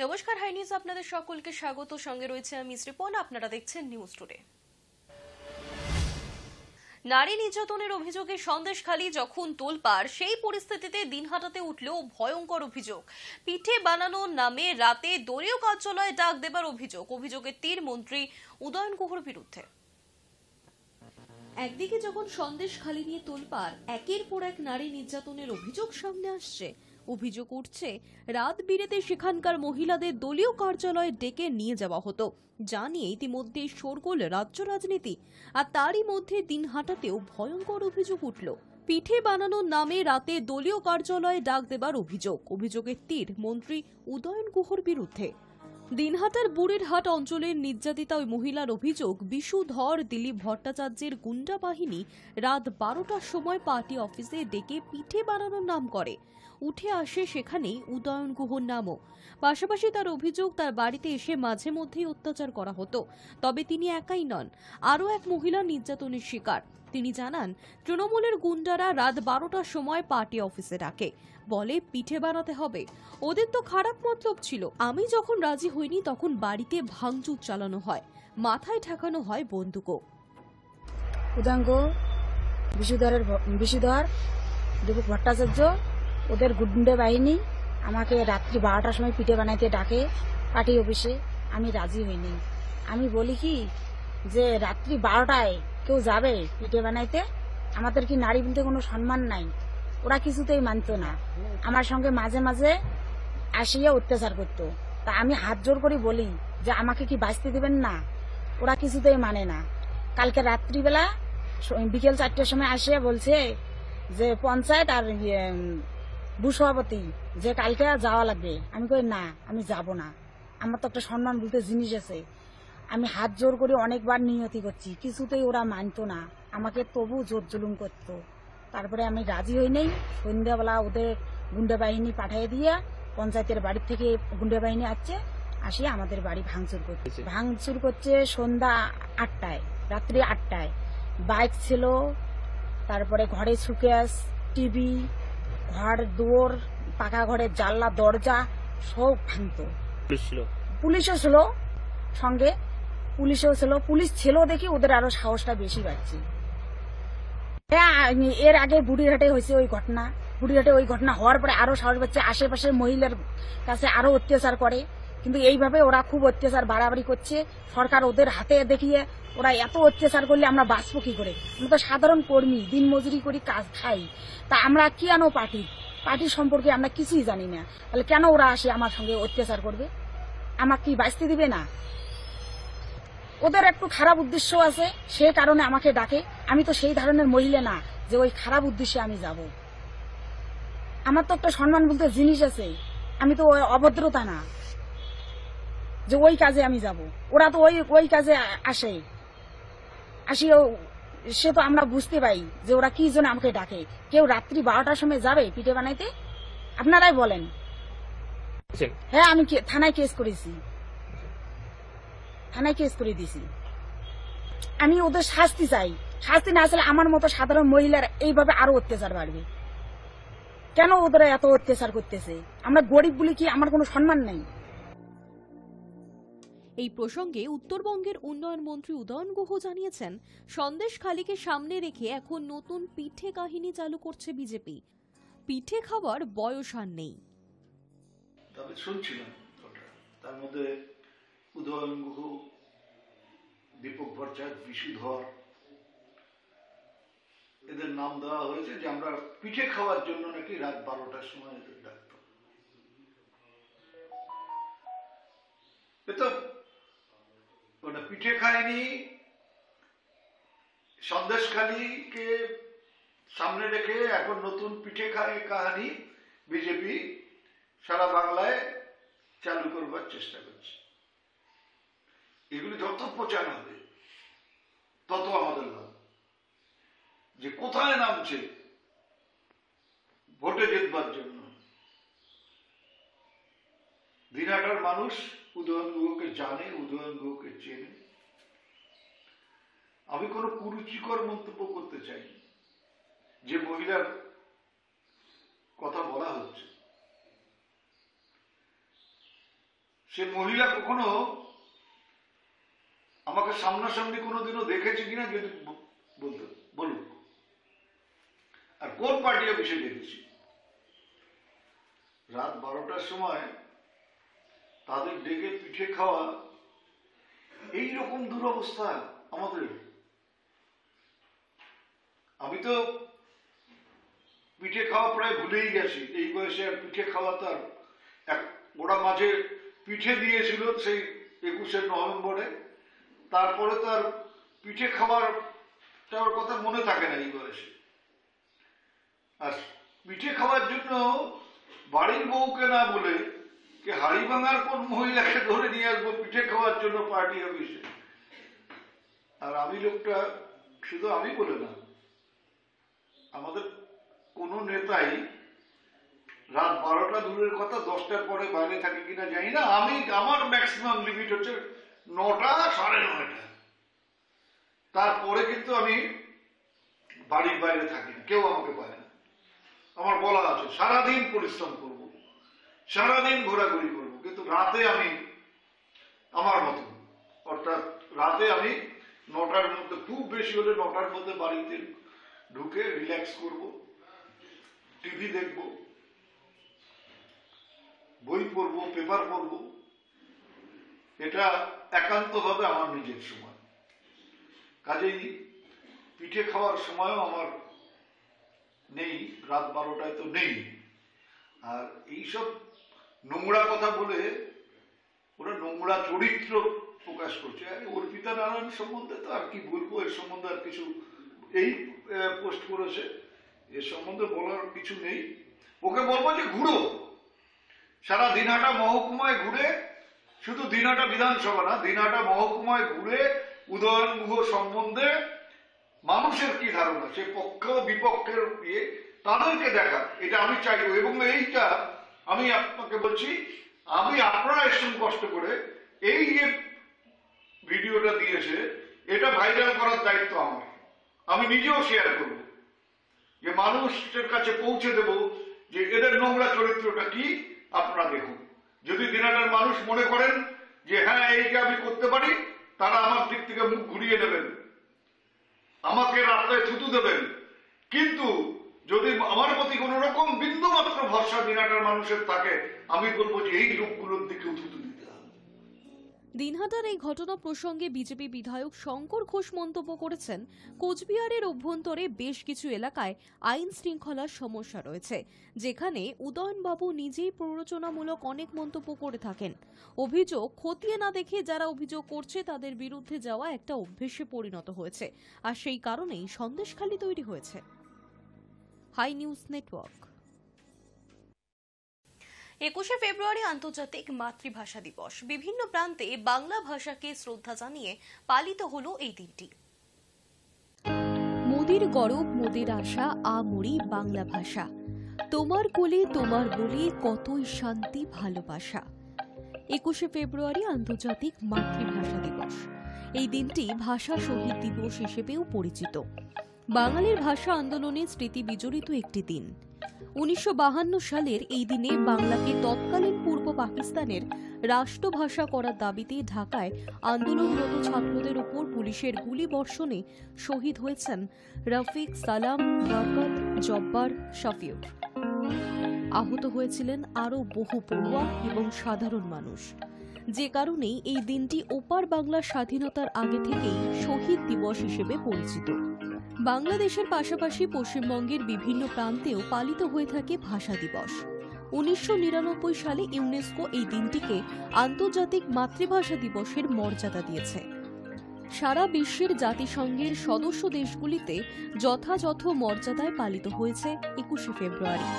নমস্কার, high news আপনাদের সকলকে স্বাগত। সঙ্গে রয়েছে আমি শ্রীপর্ণা। আপনারা দেখছেন নিউজ টুডে। নারী নির্যাতনের অভিযোগে সন্দেশখালী যখন তোলপাড়, সেই পরিস্থিতিতে দিনহাটাতে উঠল ভয়ঙ্কর অভিযোগ। পিঠে বানানোর নামে রাতে দলীয় কার্যালয়ে ডাক দেবার অভিযোগের তীর মন্ত্রী উদয়ন গুহর বিরুদ্ধে। একদিকে যখন সন্দেশখালী নিয়ে তোলপাড়, একের পর এক নারী নির্যাতনের অভিযোগ সামনে আসছে, অভিযোগ উঠছে রাত বিরেতে সেখানকার মহিলাদের দলীয় কার্যালয়ে ডেকে নিয়ে যাওয়া হতো, যা নিয়ে ইতিমধ্যেই শোরগোল রাজ্য রাজনীতি। আর তারই মধ্যে দিনহাটাতেও ভয়ঙ্কর অভিযোগ উঠল। পিঠে বানানোর নামে রাতে দলীয় কার্যালয়ে ডাক দেবার অভিযোগের তীর মন্ত্রী উদয়ন গুহর বিরুদ্ধে। দিনহাটার বুড়িরহাট অঞ্চলের নির্যাতিতা ওই মহিলার অভিযোগ, বিশুধর দিলীপ ভট্টাচার্যের গুন্ডা বাহিনী রাত 12টার সময় পার্টি অফিসে ডেকে পিঠে বানানোর নাম করে। উঠে আসে সেখানেই উদয়ন গুহর নামও। পাশাপাশি তার অভিযোগ, তার বাড়িতে এসে মাঝে মধ্যেই অত্যাচার করা হতো। তবে তিনি একাই নন, আরও এক মহিলা নির্যাতনের শিকার। তিনি জানান, তৃণমূলের গুন্ডারা রাত 12টার সময় পার্টি অফিসে ডাকে, বলে পিঠে বানাতে হবে। ওদের তো খারাপ মতলব ছিল। আমি যখন রাজি হইনি তখন বাড়িতে ভাঙচুর চালানো হয়, মাথায় ঠেকানো হয় বন্দুকও। উদয়ন বিশুধর দীপক ভট্টাচার্য, ওদের গুন্ডে বাহিনী আমাকে রাত্রি 12টার সময় পিঠে বানাইতে ডাকে পার্টি অফিসে। আমি রাজি হইনি। আমি বলি কি যে রাত্রি 12টায় কেউ যাবে পিঠে বানাইতে? আমাদের কি নারী বলতে কোনো সম্মান নাই? ওরা কিছুতেই মানত না। আমার সঙ্গে মাঝে মাঝে আসিয়া অত্যাচার করতো। তা আমি হাত জোর করে বলি যে আমাকে কি বাঁচতে দেবেন না? ওরা কিছুতেই মানে না। কালকে রাত্রিবেলা বিকেল 4টার সময় আসিয়া বলছে যে পঞ্চায়েত আর ভূসভাপতি যে কালকে যাওয়া লাগবে। আমি কই না, আমি যাব না। আমার তো একটা সম্মান বলতে জিনিস আছে। আমি হাত জোর করে অনেকবার নিয়তি করছি, কিছুতেই ওরা মানতো না। আমাকে তবু জোর জুলুম করতো। তারপরে আমি রাজি হই নাই। সন্ধ্যাবেলা ওদের গুন্ডা বাহিনী পাঠিয়ে দিয়ে পঞ্চায়েতের বাড়ি থেকে গুন্ডা বাহিনী আসে আমাদের বাড়ি ভাঙচুর করছে সন্ধ্যা 8টায়, রাত্রি 8টায়। বাইক ছিল, তারপরে ঘরে সুকেস, টিভি, ঘর দুয়ার, পাকা ঘরের জানলা দরজা সব ভাঙতো। পুলিশও ছিল সঙ্গে, পুলিশ ছিল দেখি ওদের আরো সাহসটা বেশি বাড়ছে। এর আগে বুড়িরহাটে হয়েছে ওই ঘটনা। বুড়িরহাটে ওই ঘটনা হওয়ার পরে আরো সাহস পাচ্ছে, আশেপাশের মহিলার কাছে আরো অত্যাচার করে। কিন্তু এইভাবে ওরা খুব অত্যাচার বাড়াবাড়ি করছে। সরকার ওদের হাতে দেখিয়ে ওরা এত অত্যাচার করলে আমরা বাঁচবো কি করে? আমরা তো সাধারণ কর্মী, দিন মজুরি করি, কাজ খাই। তা আমরা কেন পার্টির সম্পর্কে আমরা কিছুই জানি না। তাহলে কেন ওরা আসে আমার সঙ্গে অত্যাচার করবে? আমাকে কি বাঁচতে দিবে না? ওদের একটু খারাপ উদ্দেশ্য আছে, সে কারণে আমাকে ডাকে। আমি তো সেই ধরনের মহিলা না যে ওই খারাপ উদ্দেশ্যে আমি যাব। আমার তো একটা সম্মান বলতে জিনিস আছে। আমি তো অভদ্রতা না যে ওই কাজে আমি যাব। ওরা তো ওই কাজে আসিও সে তো আমরা বুঝতে পাই যে ওরা কি জন্য আমাকে ডাকে। কেউ রাত্রি 12টার সময় যাবে পিঠে বানাইতে? আপনারাই বলেন। হ্যাঁ, আমি থানায় কেস করেছি, থানায় কেস করে দিছি। আমি ওদের শাস্তি চাই। শাস্তি না আসলে আমার মতো সাধারণ মহিলার এইভাবে আরো অত্যাচার বাড়বে। কেন ওদের এত অত্যাচার করতেছে? আমরা গরিব বলে কি আমার কোনো সম্মান নেই? এই প্রসঙ্গে উত্তরবঙ্গের উন্নয়ন মন্ত্রী উদয়ন গুহ জানিয়েছেন, সন্দেশখালীকে সামনে রেখে এখন নতুন পিঠে কাহিনী চালু করছে বিজেপি। পিঠে খাবার বয়স আর নেই। তবে শুনছিলাম তার মধ্যে উদয়ন গুহ, দীপক ভট্টাচার্য, বিশুধর, এদের নাম দেওয়া হয়েছে যে আমরা পিঠে খাওয়ার জন্য নাকি রাত 12টার সময় এদের ডাকতাম। ওটা পিঠে খায়নি। সন্দেশখালীকে সামনে রেখে এখন নতুন পিঠে খায় কাহিনী বিজেপি সারা বাংলায় চালু করবার চেষ্টা করছে। এগুলি যত প্রচার হবে তত আমাদের লাভ। যে কোথায় নামছে ভোটে জিতবার জন্য। দিনহাটার মানুষ উদয়ন গুহকে জানে, উদয়ন গুহকে চেনে। আমি কোনো কুরুচিকর মন্তব্য করতে চাই। যে মহিলার কথা বলা হচ্ছে সে মহিলা কখনো আমাকে সামনাসামনি কোনোদিনও দেখেছে কিনা যদি বলতে বলুন, আর কোন পার্টি অফিসে দেখেছি। রাত 12টার সময় তাদের ডেকে পিঠে খাওয়া, এইরকম দুরবস্থা আমাদের। আমি তো পিঠে খাওয়া প্রায় ভুলেই গেছি, এই বয়সে আর পিঠে খাওয়া তার ওরা মাঝে পিঠে দিয়েছিল সেই 21শে নভেম্বরে, তারপরে তার পিঠে খাওয়ার কথা মনে থাকে না এই বয়সে। আর পিঠে খাওয়ার জন্য বাড়ির বউকে না বলে কে হাড়ি ভাঙার কোন মহিলাকে ধরে নিয়ে আসবো পিঠে খাওয়ার জন্য পার্টি অফিসে। আর আমি লোকটা, শুধু আমি বলে না, আমাদের কোন নেতাই রাত 12টা দূরের কথা 10টার পরে বাইরে থাকে কিনা জানি না। আমার ম্যাক্সিমাম লিমিট হচ্ছে 9টা, 9:30। তারপরে কিন্তু আমি বাড়ির বাইরে থাকি না, কেউ আমাকে পায় না। আমার বলা আছে সারাদিন পরিশ্রম করব, সারাদিন ঘোরাঘুরি করব, কিন্তু রাতে আমি আমার মতন, অর্থাৎ রাতে আমি 9টার মধ্যে, খুব বেশি হলে 9টার মধ্যে বাড়িতে ঢুকে রিল্যাক্স করব, টিভি দেখব, বই পড়ব, পেপার পড়ব। এটা একান্তভাবে আমার নিজের সময়। কাজেই পিঠে খাওয়ার সময়ও আমার নেই, রাত 12টায় তো নেই। আর এইসব নোংরা কথা বলে ওরা নোংরা চরিত্র প্রকাশ করছে। অর্পিতা নারায়ণ সম্বন্ধে তো আর কি বলবো, এর সম্বন্ধে আর কিছু, এই পোস্ট করেছে, এর সম্বন্ধে বলার কিছু নেই। ওকে বলবো যে ঘুরো, সারা দিনহাটা মহকুমায় ঘুরে, শুধু দিনহাটা বিধানসভা না, দিনহাটা মহকুমায় ঘুরে উদয়ন গুহ সম্বন্ধে মানুষের কি ধারণা, সে পক্ষ বিপক্ষের ইয়ে, তাদেরকে দেখা, এটা আমি চাইব। এবং এইটা আমি আপনাকে বলছি, আমি আপনারা এসেছেন কষ্ট করে, এই যে ভিডিওটা দিয়েছে এটা ভাইরাল করার দায়িত্ব আমার। আমি নিজেও শেয়ার করব, যে মানুষের কাছে পৌঁছে দেব যে এদের নোংরা চরিত্রটা কি, আপনারা দেখুন। যদি দিনাটার মানুষ মনে করেন যে হ্যাঁ এইটা আমি করতে পারি, তারা আমার দিক থেকে মুখ ঘুরিয়ে দেবেন, আমাকে রাস্তায় থুতু দেবেন। কিন্তু যদি আমার প্রতি কোন রকম বিন্দু মাত্র ভরসা দিনাটার মানুষের থাকে, আমি বলবো যে এই লোকগুলোর দিকেও থুতু দিতে হবে। দিনহাটার এই ঘটনা প্রসঙ্গে বিজেপি বিধায়ক শঙ্কর ঘোষ মন্তব্য করেছেন, কোচবিহারের অভ্যন্তরে বেশ কিছু এলাকায় আইন শৃঙ্খলার সমস্যা রয়েছে, যেখানে উদয়নবাবু নিজেই প্ররোচনামূলক অনেক মন্তব্য করে থাকেন। অভিযোগ খতিয়ে না দেখে যারা অভিযোগ করছে তাদের বিরুদ্ধে যাওয়া একটা অভ্যেসে পরিণত হয়েছে, আর সেই কারণেই সন্দেশখালী তৈরি হয়েছে। Hi News Network. 21শে ফেব্রুয়ারি আন্তর্জাতিক মাতৃভাষা দিবস। বিভিন্ন প্রান্তে বাংলা ভাষাকে শ্রদ্ধা জানিয়ে পালিত হলো এই দিনটি। মোদির গরব মোদের আশা আমরি বাংলা ভাষা, তোমার কোলে তোমার বলে কতই শান্তি ভালোবাসা। 21শে ফেব্রুয়ারি আন্তর্জাতিক মাতৃভাষা দিবস। এই দিনটি ভাষা শহীদ দিবস হিসেবেও পরিচিত। বাঙালির ভাষা আন্দোলনের স্মৃতি বিজড়িত একটি দিন। 1952 সালের এই দিনে বাংলাকে তৎকালীন পূর্ব পাকিস্তানের রাষ্ট্রভাষা করার দাবিতে ঢাকায় আন্দোলনরত ছাত্রদের উপর পুলিশের গুলিবর্ষণে শহীদ হয়েছেন রফিক, সালাম, বরকত, জব্বার, শফিউর। আহত হয়েছিলেন আরও বহু পড়ুয়া এবং সাধারণ মানুষ, যে কারণেই এই দিনটি ওপার বাংলার স্বাধীনতার আগে থেকেই শহীদ দিবস হিসেবে পরিচিত। বাংলাদেশের পাশাপাশি পশ্চিমবঙ্গের বিভিন্ন প্রান্তেও পালিত হয়ে থাকে ভাষা দিবস। 1999 সালে ইউনেস্কো এই দিনটিকে আন্তর্জাতিক মাতৃভাষা দিবসের মর্যাদা দিয়েছে। সারা বিশ্বের জাতিসংঘের সদস্য দেশগুলিতে যথাযথ মর্যাদায় পালিত হয়েছে 21শে ফেব্রুয়ারি।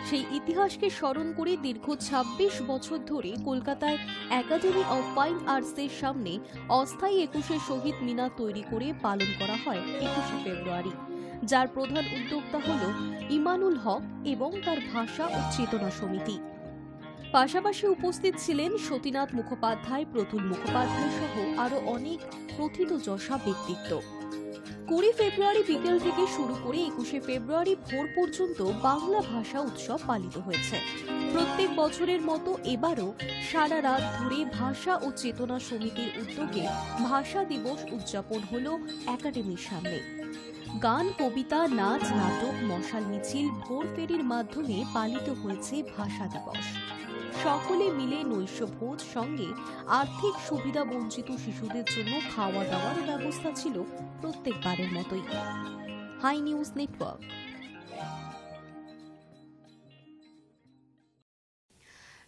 সেই ইতিহাসকে স্মরণ করে দীর্ঘ 26 বছর ধরে কলকাতায় একাডেমি অব ফাইন আর্টসের সামনে অস্থায়ী 21শে শহীদ মিনার তৈরি করে পালন করা হয় 21শে ফেব্রুয়ারি, যার প্রধান উদ্যোক্তা হল ইমানুল হক এবং তার ভাষা ও চেতনা সমিতি। পাশাপাশি উপস্থিত ছিলেন সতীনাথ মুখোপাধ্যায়, প্রতুল মুখোপাধ্যায় সহ আরও অনেক প্রথিতযশা ব্যক্তিত্ব। 20 ফেব্রুয়ারি বিকেল থেকে শুরু করে 21 ফেব্রুয়ারি ভোর পর্যন্ত বাংলা ভাষা উৎসব পালিত হয়েছে। প্রত্যেক বছরের মতো এবারও সারা রাত ধরে ভাষা ও চেতনা সমিতির উদ্যোগে ভাষা দিবস উদযাপন হলো একাডেমির সামনে। গান, কবিতা, নাচ, নাটক, মশাল মিছিল, ভোর ফেরির মাধ্যমে পালিত হয়েছে ভাষা দিবস। সকলে মিলে নৈশভোজ সঙ্গে আর্থিক সুবিধা বঞ্চিত শিশুদের জন্য খাওয়া দাওয়ার ব্যবস্থা ছিল প্রত্যেকবারের মতোই। Hi News Network.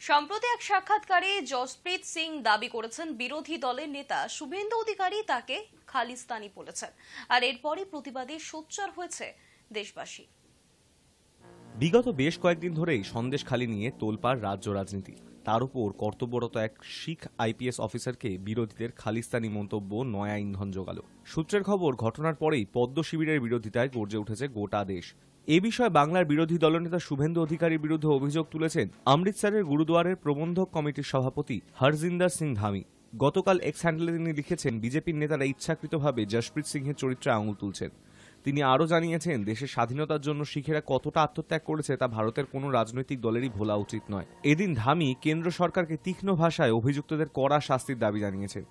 সম্প্রতি এক সাক্ষাৎকারে জসপ্রীত সিং দাবি করেছেন বিরোধী দলের নেতা শুভেন্দু অধিকারী তাকে খালিস্তানি বলেছেন, আর এরপরই প্রতিবাদে সোচ্চার হয়েছে দেশবাসী। বিগত বেশ কয়েকদিন ধরেই সন্দেশখালি নিয়ে তোলপাড় রাজ্য রাজনীতি। তার উপর কর্তব্যরত এক শিখ আইপিএস অফিসারকে বিরোধীদের খালিস্তানি মন্তব্য নয়া ইন্ধন জোগাল। সূত্রের খবর, ঘটনার পরেই পদ্ম শিবিরের বিরোধিতায় গর্জে উঠেছে গোটা দেশ। এ বিষয়ে বাংলার বিরোধী দলনেতা শুভেন্দু অধিকারীর বিরুদ্ধে অভিযোগ তুলেছেন অমৃতসরের গুরুদুয়ারের প্রবন্ধক কমিটির সভাপতি হরজিন্দর সিং ধামি। গতকাল এক্স হ্যান্ডেলে তিনি লিখেছেন, বিজেপির নেতারা ইচ্ছাকৃতভাবে জসপ্রীত সিংহের চরিত্রে আঙুল তুলছেন। তিনি আরও জানিয়েছেন, দেশের স্বাধীনতার জন্য শিখেরা কতটা আত্মত্যাগ করেছে তা ভারতের কোনো রাজনৈতিক দলেরই ভোলা উচিত নয়। এদিন ধামি কেন্দ্র সরকারকে তীক্ষ্ণ ভাষায় অভিযুক্তদের কড়া শাস্তির দাবি জানিয়েছেন।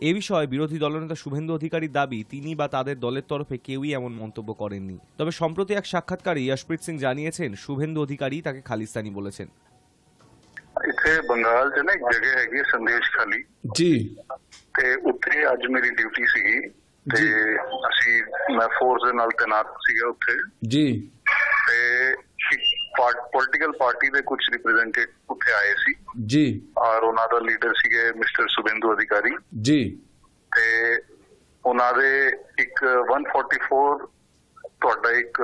এ বিষয়ে বিরোধী দলনেতা শুভেন্দু অধিকারীর দাবি, তিনি বা তাদের দলের তরফে কেউই এমন মন্তব্য করেননি। তবে সম্প্রতি এক সাক্ষাৎকারে জসপ্রীত সিং জানিয়েছেন, শুভেন্দু অধিকারী তাকে খালিস্তানি বলেছেন। ਇੱਥੇ ਬੰਗਾਲ 'ਚ ਨਾ ਇੱਕ ਜਗ੍ਹਾ ਹੈਗੀ ਸੰਦੇਸ਼ਖਾਲੀ ਜੀ ਤੇ ਉੱਥੇ ਅੱਜ ਮੇਰੀ ਡਿਊਟੀ ਸੀਗੀ ਤੇ ਅਸੀਂ ਮੈਂ ਫੋਰਸ ਦੇ ਨਾਲ ਤੈਨਾਤ ਸੀਗਾ ਉੱਥੇ ਜੀ ਤੇ ਪੋਲੀਟੀਕਲ ਪਾਰਟੀ ਦੇ ਕੁਝ ਰਿਪਰੈਜ਼ੈਂਟੇਟਿਵ ਉੱਥੇ ਆਏ ਸੀ ਜੀ ਔਰ ਉਹਨਾਂ ਦਾ ਲੀਡਰ ਸੀਗੇ ਮਿਸਟਰ ਸੁਬਿੰਦੂ ਅਧਿਕਾਰੀ ਜੀ ਤੇ ਉਹਨਾਂ ਦੇ ਇੱਕ 144 ਤੁਹਾਡਾ ਇੱਕ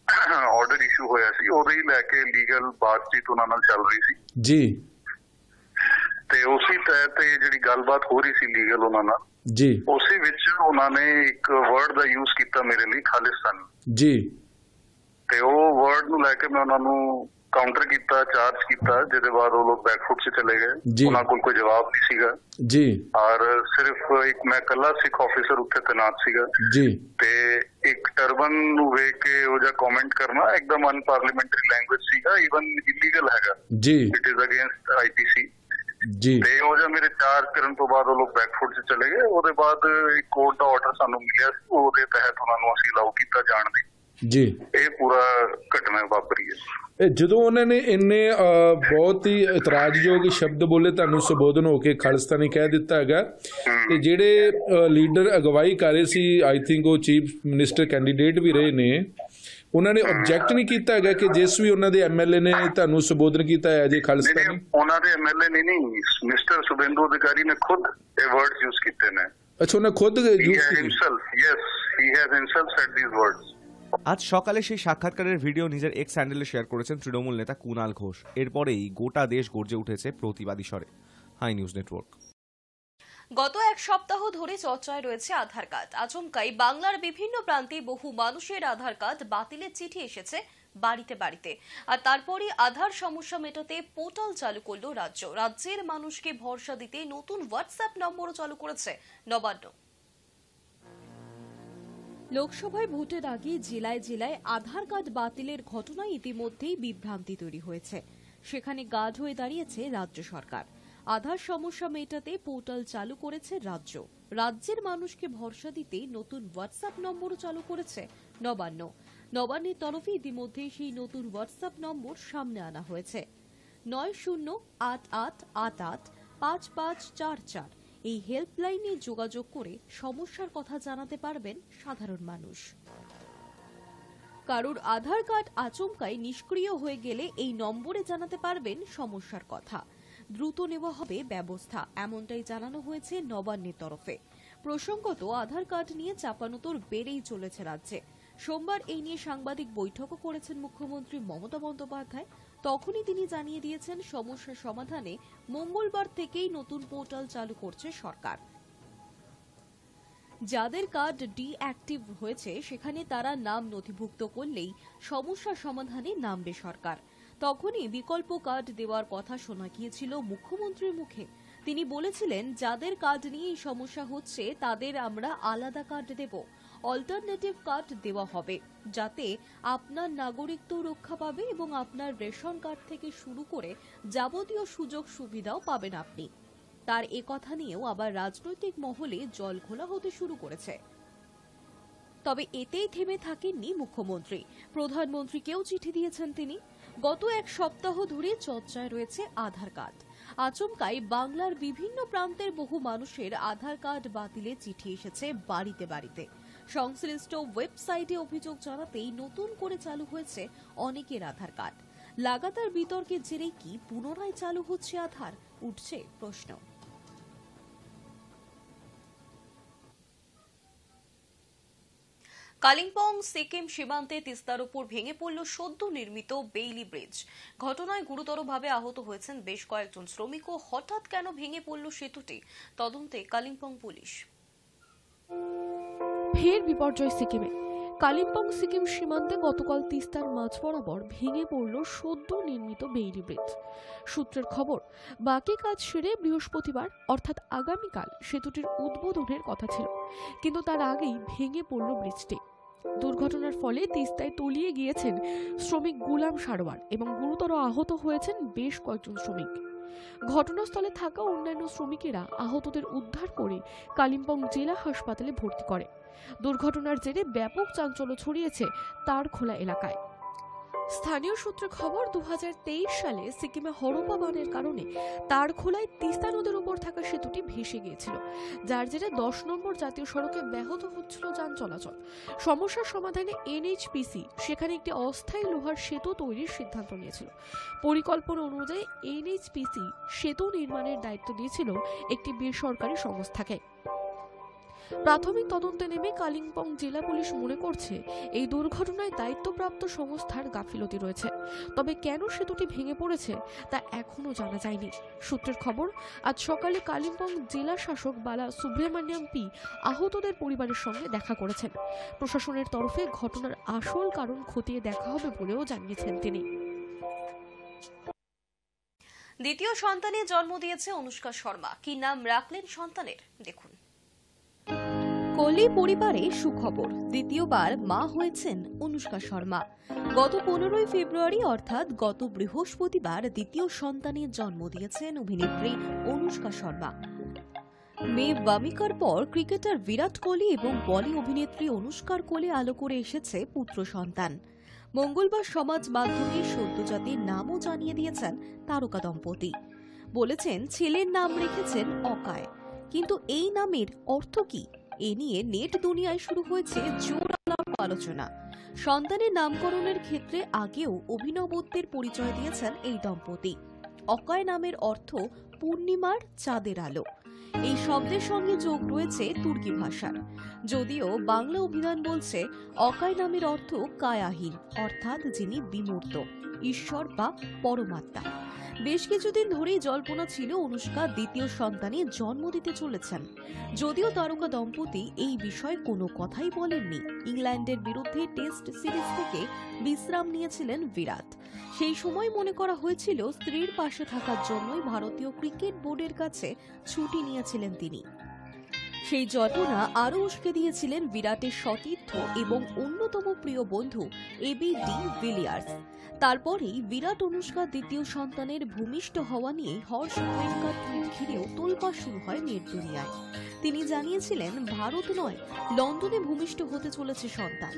ਆਰਡਰ ਇਸ਼ੂ ਹੋਇਆ ਸੀ, ਉਹਦੇ ਹੀ ਲੈ ਕੇ ਲੀਗਲ ਬਾਤਚੀਤ ਉਹਨਾਂ ਨਾਲ ਚੱਲ ਰਹੀ ਸੀ ਜੀ ਤੇ ਉਸੇ ਤਹਿਤ ਇਹ ਜਿਹੜੀ ਗੱਲਬਾਤ ਹੋ ਰਹੀ ਸੀ ਲੀਗਲ ਉਹਨਾਂ ਨਾਲ ਜੀ ਉਸੇ ਵਿੱਚ ਉਹਨਾਂ ਨੇ ਇੱਕ ਵਰਡ ਦਾ ਯੂਜ਼ ਕੀਤਾ ਮੇਰੇ ਲਈ ਖਾਲਿਸਤਾਨ ਜੀ ਤੇ ਉਹ ਵਰਡ ਨੂੰ ਲੈ ਕੇ ਮੈਂ ਉਹਨਾਂ ਨੂੰ ਕਾਊਂਟਰ ਕੀਤਾ, ਚਾਰਜ ਕੀਤਾ, ਜਿਹਦੇ ਬਾਅਦ ਉਹ ਲੋਕ ਬੈਕਫੁੱਟ 'ਚ ਚਲੇ ਗਏ। ਉਹਨਾਂ ਕੋਲ ਕੋਈ ਜਵਾਬ ਨਹੀਂ ਸੀਗਾ ਜੀ ਔਰ ਸਿਰਫ ਇੱਕ ਮੈਂ ਇਕੱਲਾ ਸਿੱਖ ਆਫੀਸਰ ਉੱਥੇ ਤੈਨਾਤ ਸੀਗਾ ਜੀ ਤੇ ਇੱਕ ਟਰਬਨ ਨੂੰ ਵੇਖ ਕੇ ਉਹ ਜਿਹਾ ਕਮੈਂਟ ਕਰਨਾ ਇੱਕਦਮ ਅਨਪਾਰਲੀਮੈਂਟਰੀ ਲੈਂਗੁਏਜ ਸੀਗਾ, ਈਵਨ ਇਲੀਗਲ ਹੈਗਾ ਜੀ ਇਟ ਇਜ਼ ਅਗੇਂਸਟ ਆਈਪੀਸੀ ਜੀ ਤੇ ਉਹ ਜਿਹਾ ਮੇਰੇ ਚਾਰਜ ਕਰਨ ਤੋਂ ਬਾਅਦ ਉਹ ਲੋਕ ਬੈਕਫੁੱਟ 'ਚ ਚਲੇ ਗਏ। ਉਹਦੇ ਬਾਅਦ ਇੱਕ ਕੋਰਟ ਦਾ ਆਰਡਰ ਸਾਨੂੰ ਮਿਲਿਆ ਸੀ, ਉਹਦੇ ਤਹਿਤ ਉਹਨਾਂ ਨੂੰ ਅਸੀਂ ਅਲਾਉ ਕੀਤਾ ਜਾਣ ਦੀ। ਜੀ ਇਹ ਪੂਰਾ ਘਟਨਾ ਵਾਪਰੀ ਹੈ। ਇਹ ਜਦੋਂ ਉਹਨਾਂ ਨੇ ਇੰਨੇ ਬਹੁਤ ਹੀ ਇਤਰਾਜ਼ਯੋਗ ਸ਼ਬਦ ਬੋਲੇ, ਤੁਹਾਨੂੰ ਸੰਬੋਧਨ ਹੋ ਕੇ ਖਾਲਿਸਤਾਨੀ ਕਹਿ ਦਿੱਤਾ ਹੈਗਾ, ਤੇ ਜਿਹੜੇ ਲੀਡਰ ਅਗਵਾਈ ਕਰ ਰਹੇ ਸੀ, ਆਈ ਥਿੰਕ ਉਹ ਚੀਫ ਮਿਨਿਸਟਰ ਕੈਂਡੀਡੇਟ ਵੀ ਰਹੇ ਨੇ, ਉਹਨਾਂ ਨੇ ਆਬਜੈਕਟ ਨਹੀਂ ਕੀਤਾ ਹੈਗਾ ਕਿ ਜਿਸ ਵੀ ਉਹਨਾਂ ਦੇ ਐਮਐਲਏ ਨੇ ਤੁਹਾਨੂੰ ਸੰਬੋਧਨ ਕੀਤਾ ਹੈ ਜੇ ਖਾਲਿਸਤਾਨੀ? ਉਹਨਾਂ ਦੇ ਐਮਐਲਏ ਨਹੀਂ, ਮਿਸਟਰ ਸੁਬਿੰਦੂ ਅਧਿਕਾਰੀ ਨੇ ਖੁਦ ਇਹ ਵਰਡਸ ਯੂਜ਼ ਕੀਤੇ ਨੇ। ਅੱਛਾ, ਉਹਨੇ ਖੁਦ ਯੂਜ਼ ਕੀਤੇ? Yes, he has himself said this words. আজ সকালে সেই সাক্ষাৎকারের ভিডিও নিজের এক্স হ্যান্ডেলে শেয়ার করেছেন তৃণমূল নেতা কুণাল ঘোষ। এরপরেই গোটা দেশ গর্জে উঠেছে প্রতিবাদী স্বরে। Hi News Network. গত এক সপ্তাহ ধরে চর্চায় রয়েছে আধার কার্ড। আচমকাই বাংলার বিভিন্ন প্রান্তে বহু মানুষের আধার কার্ড বাতিলের চিঠি এসেছে বাড়িতে বাড়িতে। আর তারপরই আধার সমস্যা মেটাতে পোর্টাল চালু করলো রাজ্য। রাজ্যের মানুষকে ভরসা দিতে নতুন হোয়াটসঅ্যাপ নম্বরও চালু করেছে নবান্ন। লোকসভায় ভোটের আগে জেলায় জেলায় আধার কার্ড বাতিলের ঘটনায় ইতিমধ্যেই বিভ্রান্তি তৈরি হয়েছে। সেখানে গার্ড হয়ে দাঁড়িয়েছে রাজ্য সরকার। আধার সমস্যা মেটাতে পোর্টাল চালু করেছে রাজ্য। রাজ্যের মানুষকে ভরসা দিতে নতুন হোয়াটসঅ্যাপ নম্বরও চালু করেছে নবান্ন। নবান্নের তরফে ইতিমধ্যেই সেই নতুন হোয়াটসঅ্যাপ নম্বর সামনে আনা হয়েছে। 9088885544। এই হেল্পলাইনে যোগাযোগ করে সমস্যার কথা জানাতে পারবেন সাধারণ মানুষ। কারোর আধার কার্ড আচমকাই নিষ্ক্রিয় হয়ে গেলে এই নম্বরে জানাতে পারবেন সমস্যার কথা। দ্রুত নেওয়া হবে ব্যবস্থা, এমনটাই জানানো হয়েছে নবান্নের তরফে। প্রসঙ্গত, আধার কার্ড নিয়ে চাপানোতর বেড়েই চলেছে রাজ্যে। সোমবার এই নিয়ে সাংবাদিক বৈঠকও করেছেন মুখ্যমন্ত্রী মমতা বন্দ্যোপাধ্যায়। তখনই তিনি জানিয়ে দিয়েছেন, সমস্যার সমাধানে মঙ্গলবার থেকেই নতুন পোর্টাল চালু করছে সরকার। যাদের কার্ড ডিঅ্যাক্টিভ হয়েছে সেখানে তারা নাম নথিভুক্ত করলেই সমস্যার সমাধানে নামবে সরকার। তখনই বিকল্প কার্ড দেওয়ার কথা শোনা গিয়েছিল মুখ্যমন্ত্রীর মুখে। তিনি বলেছিলেন, যাদের কার্ড নিয়ে এই সমস্যা হচ্ছে তাদের আমরা আলাদা কার্ড দেব। অল্টারনেটিভ কার্ড দেওয়া হবে, যাতে আপনার নাগরিকত্ব রক্ষা পাবে এবং আপনার রেশন কার্ড থেকে শুরু করে যাবতীয় সুযোগ সুবিধাও পাবেন আপনি। তার একথা নিয়েও আবার রাজনৈতিক মহলে জলঘোলা হতে শুরু করেছে। তবে এতেই থেমে থাকেননি মুখ্যমন্ত্রী। প্রধানমন্ত্রীকেও চিঠি দিয়েছেন তিনি। গত এক সপ্তাহ ধরে চর্চায় রয়েছে আধার কার্ড। আচমকাই বাংলার বিভিন্ন প্রান্তের বহু মানুষের আধার কার্ড বাতিলে চিঠি এসেছে বাড়িতে বাড়িতে। সংশ্লিষ্ট ওয়েবসাইটে অভিযোগ জানাতেই নতুন করে চালু হয়েছে অনেকের আধার কার্ড। লাগাতার বিতর্কের জেরেই কি পুনরায় চালু হচ্ছে আধার, উঠছে প্রশ্ন। কালিম্পং সিকিম সীমান্তে তিস্তার উপর ভেঙে পড়ল সদ্য নির্মিত বেইলি ব্রিজ। ঘটনায় গুরুতরভাবে আহত হয়েছেন বেশ কয়েকজন শ্রমিকও। হঠাৎ কেন ভেঙে পড়ল সেতুটি, তদন্তে কালিম্পং পুলিশ। ফের বিপর্যয় সিকিমে। কালিম্পং সিকিম সীমান্তে গতকাল তিস্তার মাঝ বরাবর ভেঙে পড়ল সদ্য নির্মিত বেইলি ব্রিজ। সূত্রের খবর, বাকি কাজ সেরে বৃহস্পতিবার অর্থাৎ আগামীকাল সেতুটির উদ্বোধনের কথা ছিল, কিন্তু তার আগেই ভেঙে পড়ল ব্রিজটি। দুর্ঘটনার ফলে তিস্তায় তলিয়ে গিয়েছেন শ্রমিক গুলাম সারোয়ার এবং গুরুতর আহত হয়েছেন বেশ কয়েকজন শ্রমিক। ঘটনাস্থলে থাকা অন্যান্য শ্রমিকেরা আহতদের উদ্ধার করে কালিম্পং জেলা হাসপাতালে ভর্তি করে। দুর্ঘটনার জেরে ব্যাপক চাঞ্চল্য ছড়িয়েছে তারখোলা এলাকায়। স্থানীয় সূত্রে খবর, 2023 সালে সিকিমে হরপা বানের কারণে তারখোলায় তিস্তা নদীর উপর থাকা সেতুটি ভেসে গিয়েছিল, যার জেরে 10 নম্বর জাতীয় সড়কে ব্যাহত হচ্ছিল যান চলাচল। সমস্যার সমাধানে এনএইচপিসি সেখানে একটি অস্থায়ী লোহার সেতু তৈরির সিদ্ধান্ত নিয়েছিল। পরিকল্পনা অনুযায়ী এনএইচপিসি সেতু নির্মাণের দায়িত্ব দিয়েছিল একটি বেসরকারি সংস্থাকে। প্রাথমিক তদন্তে নেমে কালিম্পং জেলা পুলিশ মনে করছে এই দুর্ঘটনায় দায়িত্বপ্রাপ্ত সংস্থার গাফিলতি রয়েছে। তবে কেন সেতুটি ভেঙে পড়েছে তা এখনো জানা যায়নি। সূত্রের খবর, আজ সকালে কালিম্পং জেলা শাসক বালা সুব্রমণিয়াম পি আহতদের পরিবারের সঙ্গে দেখা করেছেন। প্রশাসনের তরফে ঘটনার আসল কারণ খতিয়ে দেখা হবে বলেও জানিয়েছেন তিনি। দ্বিতীয় সন্তানের জন্ম দিয়েছে অনুষ্কা শর্মা। কি নাম রাখলেন সন্তানের, দেখুন। কোহলি পরিবারে সুখবর, দ্বিতীয়বার মা হয়েছেন অনুষ্কা শর্মা। গত 15 ফেব্রুয়ারি অর্থাৎ গত বৃহস্পতিবার দ্বিতীয় সন্তানের জন্ম দিয়েছেন অভিনেত্রী অনুষ্কা শর্মা। মেয়ে বামিকার পর ক্রিকেটার বিরাট কোহলি এবং বলি অভিনেত্রী অনুষ্কার কোলে আলো করে এসেছে পুত্র সন্তান। মঙ্গলবার সমাজ মাধ্যমে সদ্যজাতির নামও জানিয়ে দিয়েছেন তারকা দম্পতি। বলেছেন ছেলের নাম রেখেছেন অকায়, কিন্তু এই নামের অর্থ কি, এ নিয়ে নেট দুনিয়ায় শুরু হয়েছে জোর আলোচনা। সন্তানের নামকরণের ক্ষেত্রে আগেও অভিনবত্বের পরিচয় দিয়েছেন এই দম্পতি। অকায় নামের অর্থ পূর্ণিমার চাঁদের আলো। এই শব্দের সঙ্গে যোগ রয়েছে তুর্কি ভাষার। যদিও বাংলা অভিধান বলছে অকায় নামের অর্থ কায়াহীন, অর্থাৎ যিনি বিমূর্ত, ঈশ্বর বা পরমাত্মা। বেশ কিছুদিন ধরেই জল্পনা ছিল অনুষ্কা দ্বিতীয় সন্তানে জন্ম দিতে চলেছেন। যদিও তারকা দম্পতি এই বিষয়ে কোনো কথাই বলেননি। ইংল্যান্ডের বিরুদ্ধে টেস্ট সিরিজ থেকে বিশ্রাম নিয়েছিলেন বিরাট। সেই সময় মনে করা হয়েছিল স্ত্রীর পাশে থাকার জন্যই ভারতীয় ক্রিকেট বোর্ডের কাছে ছুটি নিয়েছিলেন তিনি। সেই জল্পনা আরও উস্কে দিয়েছিলেন বিরাটের সতীর্থ এবং অন্যতম প্রিয় বন্ধু এবি ডি ভিলিয়ার্স। তারপরেই বিরাট অনুষ্কা দ্বিতীয় সন্তানের ভূমিষ্ঠ হওয়া নিয়ে হর্ষ গোয়েঙ্কার টুইট ঘিরেও তোলপাড় শুরু হয় নেট দুনিয়ায়। তিনি জানিয়েছিলেন ভারত নয়, লন্ডনে ভূমিষ্ঠ হতে চলেছে সন্তান।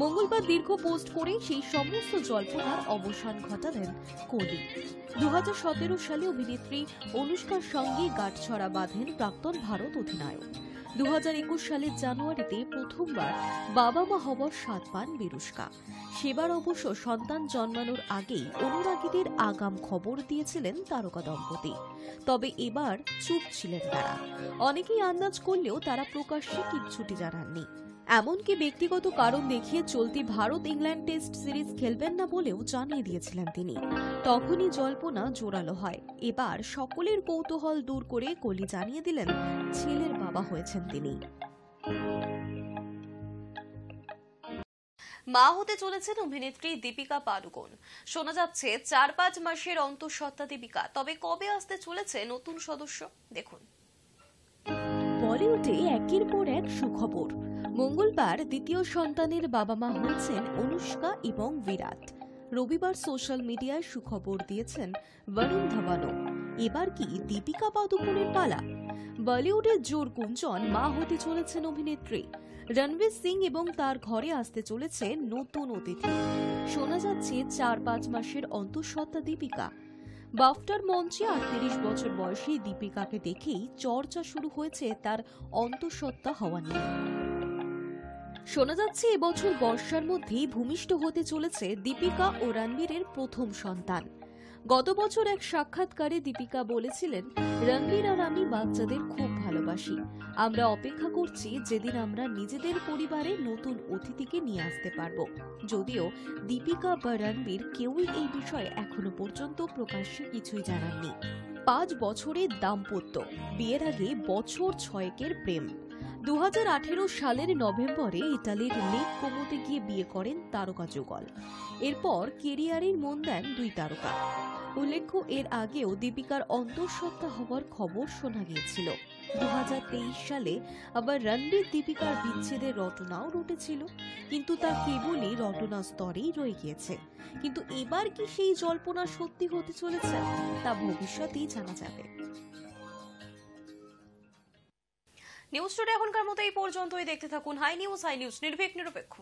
মঙ্গলবার দীর্ঘ পোস্ট করে সেই সমস্ত জল্পনার অবসান ঘটালেন কোহলি। 2017 সালে অভিনেত্রী অনুষ্কার সঙ্গে গাঁটছড়া বাঁধেন প্রাক্তন ভারত অধিনায়ক। 2021 সালের জানুয়ারিতে প্রথমবার বাবা মা হবার স্বাদ পান বিরুষ্কা। সেবার অবশ্য সন্তান জন্মানোর আগেই অনুরাগীদের আগাম খবর দিয়েছিলেন তারকা দম্পতি। তবে এবার চুপ ছিলেন তারা। অনেকেই আন্দাজ করলেও তারা প্রকাশ্যে কিচ্ছুটি জানাননি। এমনকি ব্যক্তিগত কারণ দেখিয়ে চলতি ভারত ইংল্যান্ড টেস্ট সিরিজ খেলবেন না বলেও জানিয়ে দিয়েছিলেন তিনি। তখনই জল্পনা জোরালো হয়। এবার সকলের কৌতূহল দূর করে কোহলি জানিয়ে দিলেন ছেলের বাবা হয়েছেন তিনি। মা হতে চলেছেন অভিনেত্রী দীপিকা পাডুকোন। শোনা যাচ্ছে 4-5 মাসের অন্তঃসত্ত্বা দীপিকা। তবে কবে আসতে চলেছে নতুন সদস্য, দেখুন। বলিউডে একের পর এক সুখবর। মঙ্গলবার দ্বিতীয় সন্তানের বাবা মা হয়েছেন অনুষ্কা এবং বিরাট। রবিবার সোশ্যাল মিডিয়ায় সুখবর দিয়েছেন বরুণ ধাওয়ানও। এবার কি দীপিকা পাদুকোনের পালা? বলিউডের জোর গুঞ্জন মা হতে চলেছেন অভিনেত্রী। রণবীর সিং এবং তার ঘরে আসতে চলেছে নতুন অতিথি। শোনা যাচ্ছে 4-5 মাসের অন্তঃসত্ত্বা দীপিকা। বাফটার মঞ্চে 38 বছর বয়সী দীপিকাকে দেখেই চর্চা শুরু হয়েছে তার অন্তঃসত্ত্বা হওয়া নিয়ে। শোনা যাচ্ছে এবছর বর্ষার মধ্যেই ভূমিষ্ঠ হতে চলেছে দীপিকা ও রণবীরের প্রথম সন্তান। গত বছর এক সাক্ষাৎকারে দীপিকা বলেছিলেন, রণবীর আর আমি বাচ্চাদের খুব ভালোবাসি। আমরা অপেক্ষা করছি যেদিন আমরা নিজেদের পরিবারে নতুন অতিথিকে নিয়ে আসতে পারব। যদিও দীপিকা বা রণবীর কেউই এই বিষয়ে এখনো পর্যন্ত প্রকাশ্যে কিছুই জানাননি। 5 বছরের দাম্পত্য, বিয়ের আগে বছর 6 প্রেম। 2018 সালের নভেম্বরে ইতালির লেক কোমোতে গিয়ে বিয়ে করেন তারকা যুগল। এরপর কেরিয়ারের মন দেন দুই তারকা। উল্লেখ্য, এর আগেও দীপিকার অন্তঃসত্ত্বা হওয়ার খবর শোনা গিয়েছিল। 2023 সালে আবার রণবীর দীপিকার বিচ্ছেদের রটনাও রটেছিল, কিন্তু তা কেবলই রটনা স্তরেই রয়ে গিয়েছে। কিন্তু এবার কি সেই জল্পনা সত্যি হতে চলেছে, তা ভবিষ্যতেই জানা যাবে। নিউজ টুডে এখনকার মতো এই পর্যন্তই। দেখতে থাকুন হাই নিউজ নির্ভীক নিরপেক্ষ।